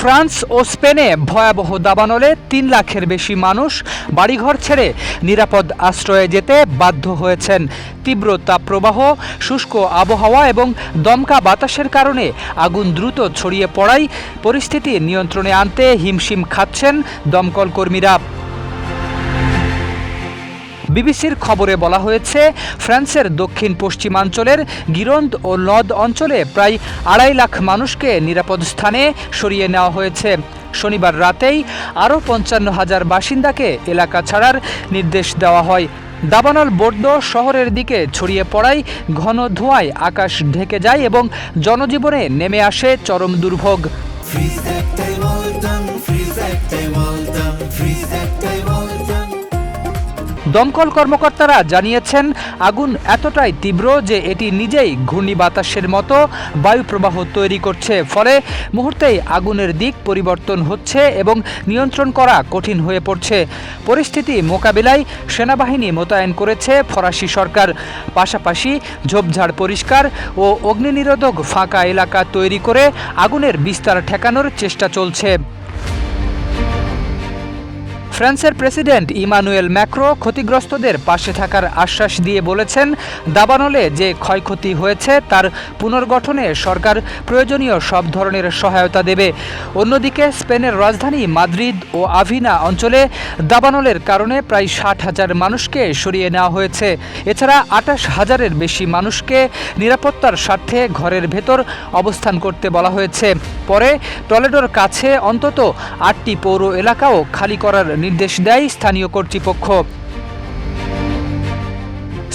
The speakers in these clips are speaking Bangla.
ফ্রান্স ও স্পেনে ভয়াবহ দাবানলে ৩ লাখের বেশি মানুষ বাড়িঘর ছেড়ে নিরাপদ আশ্রয়ে যেতে বাধ্য হয়েছেন। তীব্র তাপপ্রবাহ, শুষ্ক আবহাওয়া এবং দমকা বাতাসের কারণে আগুন দ্রুত ছড়িয়ে পড়ায় পরিস্থিতি নিয়ন্ত্রণে আনতে হিমশিম খাচ্ছেন দমকল কর্মীরা। বিবিসির খবরে বলা হয়েছে, ফ্রান্সের দক্ষিণ পশ্চিমাঞ্চলের গিরন্দ ও নদ অঞ্চলে প্রায় ২.৫ লাখ মানুষকে নিরাপদ স্থানে সরিয়ে নেওয়া হয়েছে। শনিবার রাতেই আরও ৫৫,০০০ বাসিন্দাকে এলাকা ছাড়ার নির্দেশ দেওয়া হয়। দাবানল বর্দো শহরের দিকে ছড়িয়ে পড়ায় ঘন ধোঁয়ায় আকাশ ঢেকে যায় এবং জনজীবনে নেমে আসে চরম দুর্ভোগ। দমকল কর্মকর্তারা জানিয়েছেন, আগুন এতটাই তীব্র যে এটি নিজেই ঘূর্ণিবাতাসের মতো বায়ুপ্রবাহ তৈরি করছে। ফলে মুহূর্তেই আগুনের দিক পরিবর্তন হচ্ছে এবং নিয়ন্ত্রণ করা কঠিন হয়ে পড়ছে। পরিস্থিতি মোকাবিলায় সেনাবাহিনী মোতায়েন করেছে ফরাসি সরকার। পাশাপাশি ঝোপঝাড় পরিষ্কার ও অগ্নিনিরোধক ফাঁকা এলাকা তৈরি করে আগুনের বিস্তার ঠেকানোর চেষ্টা চলছে। ফ্রান্সের প্রেসিডেন্ট ইমানুয়েল ম্যাক্রো ক্ষতিগ্রস্তদের পাশে থাকার আশ্বাস দিয়ে বলেছেন, দাবানলে যে ক্ষয়ক্ষতি হয়েছে তার পুনর্গঠনে সরকার প্রয়োজনীয় সব ধরনের সহায়তা দেবে। অন্যদিকে স্পেনের রাজধানী মাদ্রিদ ও আভিনা অঞ্চলে দাবানলের কারণে প্রায় ৬০,০০০ মানুষকে সরিয়ে নেওয়া হয়েছে। এছাড়া ২৮,০০০-এর বেশি মানুষকে নিরাপত্তার স্বার্থে ঘরের ভেতর অবস্থান করতে বলা হয়েছে। পরে টলেডোর কাছে অন্তত ৮টি পৌর এলাকাও খালি করার নির্দেশ দেয় স্থানীয় কর্তৃপক্ষ।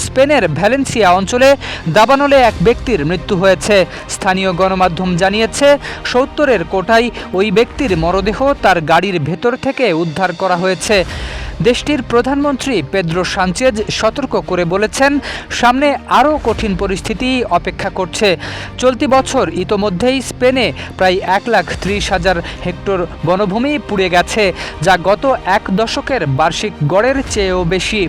স্পেনের ভ্যালেন্সিয়া অঞ্চলে দাবানলে এক ব্যক্তির মৃত্যু হয়েছে। স্থানীয় গণমাধ্যম জানিয়েছে, ৭০-এর কোঠায় ওই ব্যক্তির মরদেহ তার গাড়ির ভেতর থেকে উদ্ধার করা হয়েছে। দেশটির প্রধানমন্ত্রী পেদ্রো সানচেজ সতর্ক করে বলেছেন, সামনে আরও কঠিন পরিস্থিতি অপেক্ষা করছে। চলতি বছর ইতোমধ্যেই স্পেনে প্রায় ১,৩০,০০০ হেক্টর বনভূমি পুড়ে গেছে, যা গত এক দশকের বার্ষিক গড়ের চেয়েও বেশি।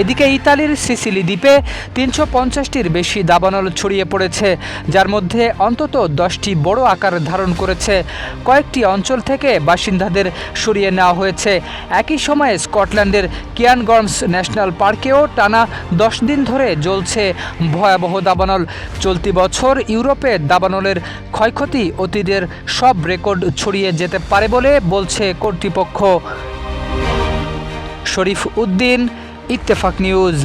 এদিকে ইতালির সিসিলি দ্বীপে ৩৫০টির বেশি দাবানল ছড়িয়ে পড়েছে, যার মধ্যে অন্তত 10টি বড় আকার ধারণ করেছে। কয়েকটি অঞ্চল থেকে বাসিন্দাদের সরিয়ে নেওয়া হয়েছে। একই সময়ে স্কটল্যান্ডের কিয়ানগর্মস ন্যাশনাল পার্কেও টানা 10 দিন ধরে জ্বলছে ভয়াবহ দাবানল। চলতি বছর ইউরোপে দাবানলের ক্ষয়ক্ষতি অতীতের সব রেকর্ড ছড়িয়ে যেতে পারে বলে বলছে কর্তৃপক্ষ। শরীফ উদ্দিন, ইত্তেফাক নিউজ।